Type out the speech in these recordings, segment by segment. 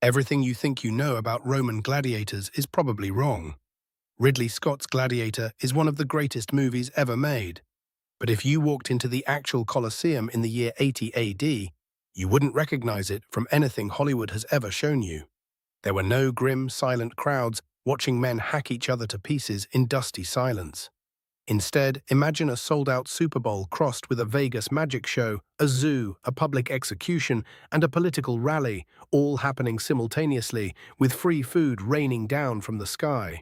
Everything you think you know about Roman gladiators is probably wrong. Ridley Scott's Gladiator is one of the greatest movies ever made. But if you walked into the actual Colosseum in the year 80 AD, you wouldn't recognize it from anything Hollywood has ever shown you. There were no grim, silent crowds watching men hack each other to pieces in dusty silence. Instead, imagine a sold-out Super Bowl crossed with a Vegas magic show, a zoo, a public execution, and a political rally, all happening simultaneously, with free food raining down from the sky.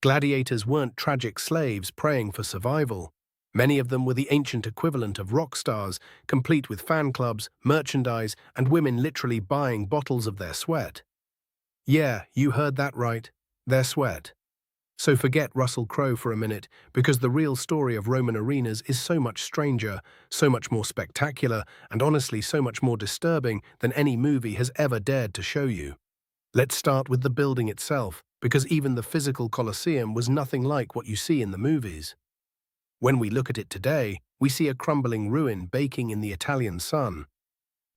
Gladiators weren't tragic slaves praying for survival. Many of them were the ancient equivalent of rock stars, complete with fan clubs, merchandise, and women literally buying bottles of their sweat. Yeah, you heard that right. Their sweat. So forget Russell Crowe for a minute, because the real story of Roman arenas is so much stranger, so much more spectacular, and honestly so much more disturbing than any movie has ever dared to show you. Let's start with the building itself, because even the physical Colosseum was nothing like what you see in the movies. When we look at it today, we see a crumbling ruin baking in the Italian sun.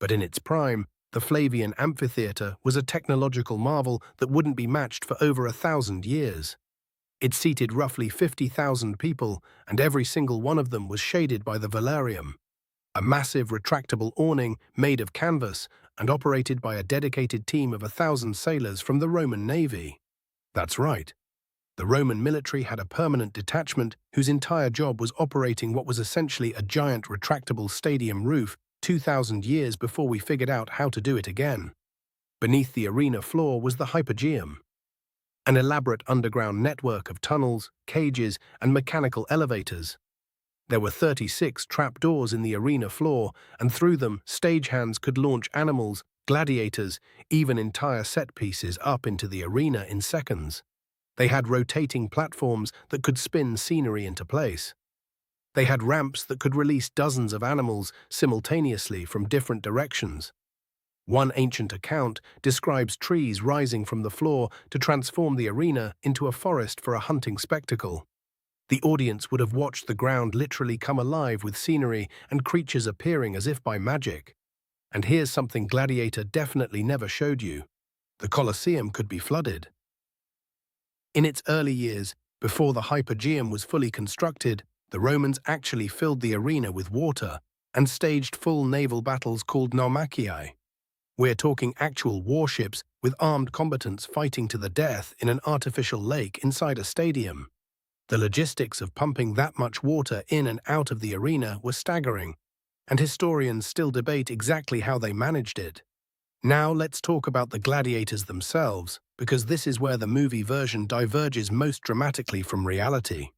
But in its prime, the Flavian amphitheater was a technological marvel that wouldn't be matched for over 1,000 years. It seated roughly 50,000 people, and every single one of them was shaded by the velarium, a massive retractable awning made of canvas and operated by a dedicated team of 1,000 sailors from the Roman Navy. That's right. The Roman military had a permanent detachment whose entire job was operating what was essentially a giant retractable stadium roof 2,000 years before we figured out how to do it again. Beneath the arena floor was the Hypogeum, an elaborate underground network of tunnels, cages, and mechanical elevators. There were 36 trapdoors in the arena floor, and through them, stagehands could launch animals, gladiators, even entire set pieces up into the arena in seconds. They had rotating platforms that could spin scenery into place. They had ramps that could release dozens of animals simultaneously from different directions. One ancient account describes trees rising from the floor to transform the arena into a forest for a hunting spectacle. The audience would have watched the ground literally come alive with scenery and creatures appearing as if by magic. And here's something Gladiator definitely never showed you. The Colosseum could be flooded. In its early years, before the Hypogeum was fully constructed, the Romans actually filled the arena with water and staged full naval battles called naumachii. We're talking actual warships with armed combatants fighting to the death in an artificial lake inside a stadium. The logistics of pumping that much water in and out of the arena were staggering, and historians still debate exactly how they managed it. Now let's talk about the gladiators themselves, because this is where the movie version diverges most dramatically from reality.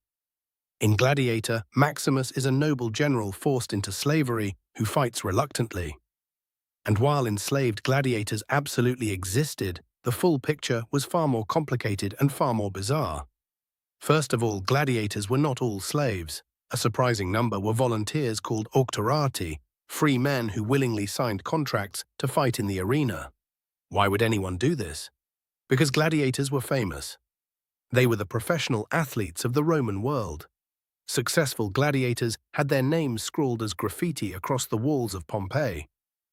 In Gladiator, Maximus is a noble general forced into slavery who fights reluctantly. And while enslaved gladiators absolutely existed, the full picture was far more complicated and far more bizarre. First of all, gladiators were not all slaves. A surprising number were volunteers called auctorati, free men who willingly signed contracts to fight in the arena. Why would anyone do this? Because gladiators were famous. They were the professional athletes of the Roman world. Successful gladiators had their names scrawled as graffiti across the walls of Pompeii.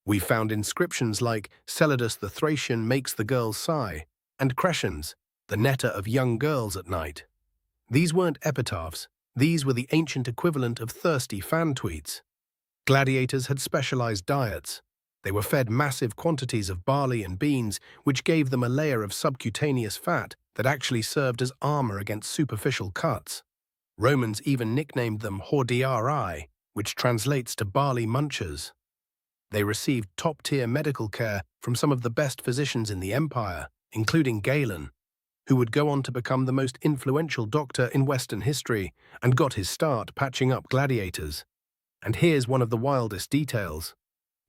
We found inscriptions like Celadus the Thracian makes the girls sigh, and Crescens, the netter of young girls at night. These weren't epitaphs, these were the ancient equivalent of thirsty fan tweets. Gladiators had specialized diets. They were fed massive quantities of barley and beans, which gave them a layer of subcutaneous fat that actually served as armor against superficial cuts. Romans even nicknamed them hordearii, which translates to barley munchers. They received top-tier medical care from some of the best physicians in the empire, including Galen, who would go on to become the most influential doctor in Western history and got his start patching up gladiators. And here's one of the wildest details.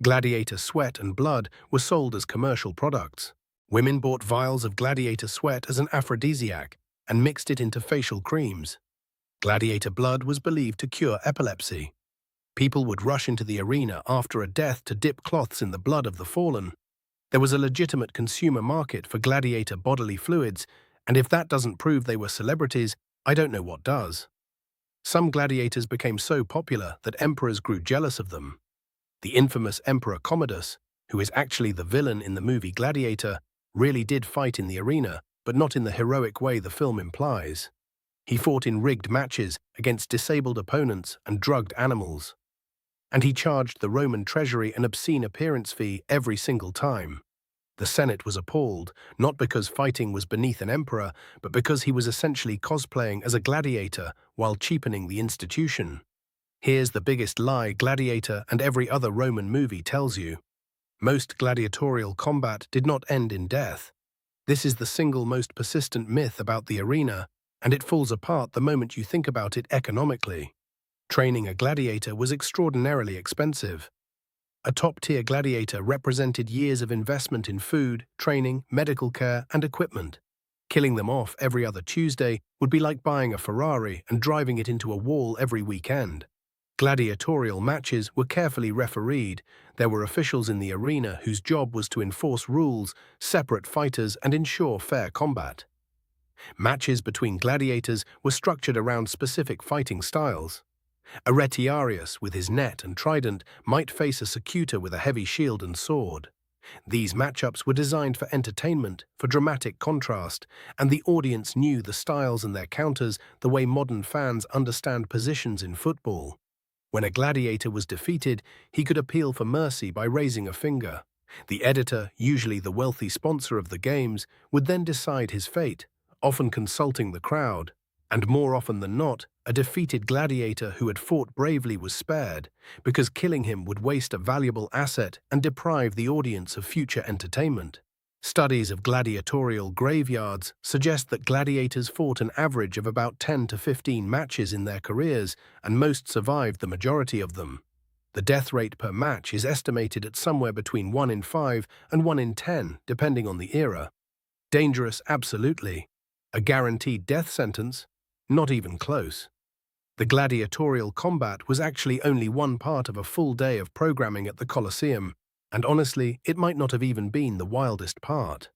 Gladiator sweat and blood were sold as commercial products. Women bought vials of gladiator sweat as an aphrodisiac and mixed it into facial creams. Gladiator blood was believed to cure epilepsy. People would rush into the arena after a death to dip cloths in the blood of the fallen. There was a legitimate consumer market for gladiator bodily fluids, and if that doesn't prove they were celebrities, I don't know what does. Some gladiators became so popular that emperors grew jealous of them. The infamous Emperor Commodus, who is actually the villain in the movie Gladiator, really did fight in the arena, but not in the heroic way the film implies. He fought in rigged matches against disabled opponents and drugged animals. And he charged the Roman treasury an obscene appearance fee every single time. The Senate was appalled, not because fighting was beneath an emperor, but because he was essentially cosplaying as a gladiator while cheapening the institution. Here's the biggest lie Gladiator and every other Roman movie tells you. Most gladiatorial combat did not end in death. This is the single most persistent myth about the arena, and it falls apart the moment you think about it economically. Training a gladiator was extraordinarily expensive. A top-tier gladiator represented years of investment in food, training, medical care, and equipment. Killing them off every other Tuesday would be like buying a Ferrari and driving it into a wall every weekend. Gladiatorial matches were carefully refereed. There were officials in the arena whose job was to enforce rules, separate fighters, and ensure fair combat. Matches between gladiators were structured around specific fighting styles. A retiarius with his net and trident might face a secutor with a heavy shield and sword. These matchups were designed for entertainment, for dramatic contrast, and the audience knew the styles and their counters the way modern fans understand positions in football. When a gladiator was defeated, he could appeal for mercy by raising a finger. The editor, usually the wealthy sponsor of the games, would then decide his fate, often consulting the crowd. And more often than not, a defeated gladiator who had fought bravely was spared, because killing him would waste a valuable asset and deprive the audience of future entertainment. Studies of gladiatorial graveyards suggest that gladiators fought an average of about 10 to 15 matches in their careers, and most survived the majority of them. The death rate per match is estimated at somewhere between 1 in 5 and 1 in 10, depending on the era. Dangerous, absolutely. A guaranteed death sentence? Not even close. The gladiatorial combat was actually only one part of a full day of programming at the Colosseum, and honestly, it might not have even been the wildest part.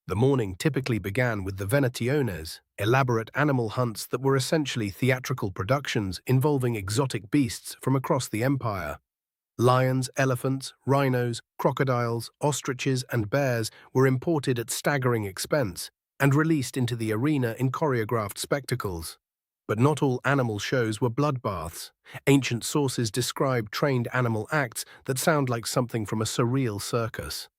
The morning typically began with the venationes, elaborate animal hunts that were essentially theatrical productions involving exotic beasts from across the empire. Lions, elephants, rhinos, crocodiles, ostriches, and bears were imported at staggering expense and released into the arena in choreographed spectacles. But not all animal shows were bloodbaths. Ancient sources describe trained animal acts that sound like something from a surreal circus.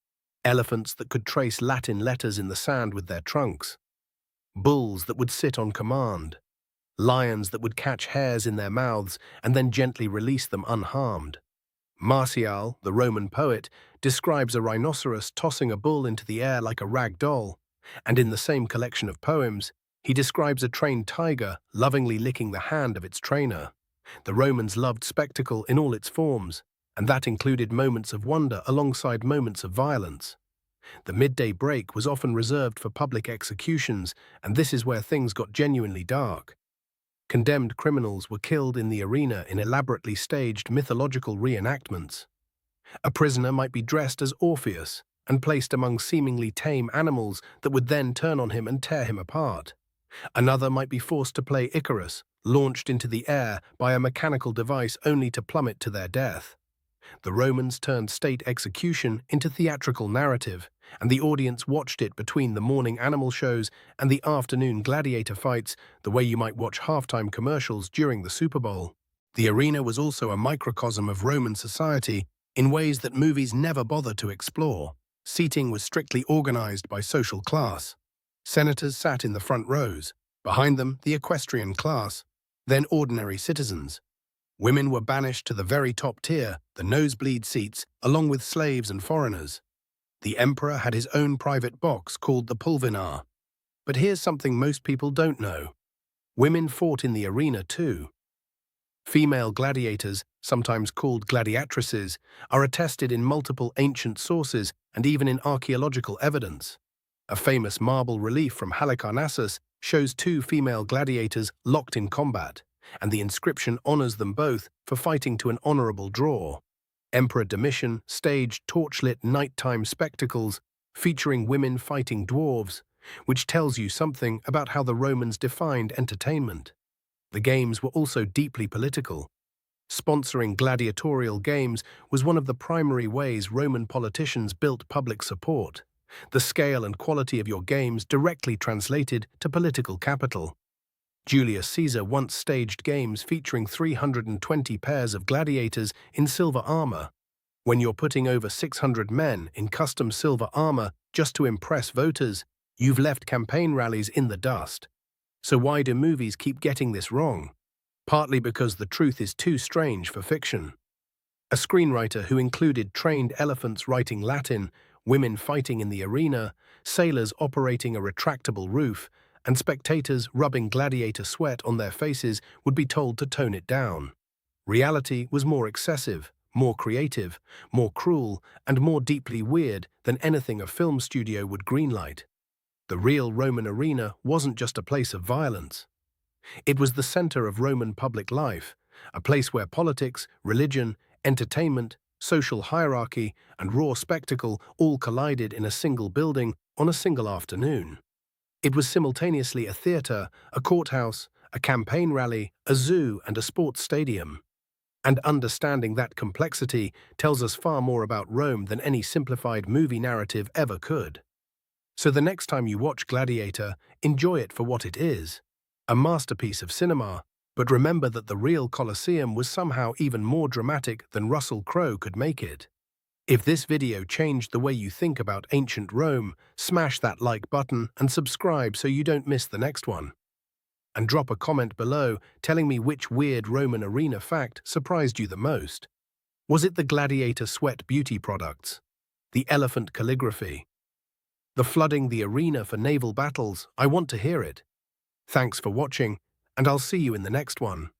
Elephants that could trace Latin letters in the sand with their trunks. Bulls that would sit on command. Lions that would catch hares in their mouths and then gently release them unharmed. Martial, the Roman poet, describes a rhinoceros tossing a bull into the air like a rag doll, and in the same collection of poems, he describes a trained tiger lovingly licking the hand of its trainer. The Romans loved spectacle in all its forms, and that included moments of wonder alongside moments of violence. The midday break was often reserved for public executions, and this is where things got genuinely dark. Condemned criminals were killed in the arena in elaborately staged mythological reenactments. A prisoner might be dressed as Orpheus and placed among seemingly tame animals that would then turn on him and tear him apart. Another might be forced to play Icarus, launched into the air by a mechanical device only to plummet to their death. The Romans turned state execution into theatrical narrative, and the audience watched it between the morning animal shows and the afternoon gladiator fights, the way you might watch halftime commercials during the Super Bowl. The arena was also a microcosm of Roman society in ways that movies never bothered to explore. Seating was strictly organized by social class. Senators sat in the front rows, behind them the equestrian class, then ordinary citizens. Women were banished to the very top tier, the nosebleed seats, along with slaves and foreigners. The emperor had his own private box called the pulvinar. But here's something most people don't know. Women fought in the arena too. Female gladiators, sometimes called gladiatrices, are attested in multiple ancient sources and even in archaeological evidence. A famous marble relief from Halicarnassus shows two female gladiators locked in combat, and the inscription honors them both for fighting to an honorable draw. Emperor Domitian staged torchlit nighttime spectacles featuring women fighting dwarves, which tells you something about how the Romans defined entertainment. The games were also deeply political. Sponsoring gladiatorial games was one of the primary ways Roman politicians built public support. The scale and quality of your games directly translated to political capital. Julius Caesar once staged games featuring 320 pairs of gladiators in silver armor. When you're putting over 600 men in custom silver armor just to impress voters, you've left campaign rallies in the dust. So why do movies keep getting this wrong? Partly because the truth is too strange for fiction. A screenwriter who included trained elephants writing Latin, women fighting in the arena, sailors operating a retractable roof, and spectators rubbing gladiator sweat on their faces would be told to tone it down. Reality was more excessive, more creative, more cruel, and more deeply weird than anything a film studio would greenlight. The real Roman arena wasn't just a place of violence. It was the center of Roman public life, a place where politics, religion, entertainment, social hierarchy, and raw spectacle all collided in a single building on a single afternoon. It was simultaneously a theater, a courthouse, a campaign rally, a zoo, and a sports stadium. And understanding that complexity tells us far more about Rome than any simplified movie narrative ever could. So the next time you watch Gladiator, enjoy it for what it is, a masterpiece of cinema, but remember that the real Colosseum was somehow even more dramatic than Russell Crowe could make it. If this video changed the way you think about ancient Rome, smash that like button and subscribe so you don't miss the next one. And drop a comment below telling me which weird Roman arena fact surprised you the most. Was it the gladiator sweat beauty products? The elephant calligraphy? The flooding the arena for naval battles? I want to hear it. Thanks for watching, and I'll see you in the next one.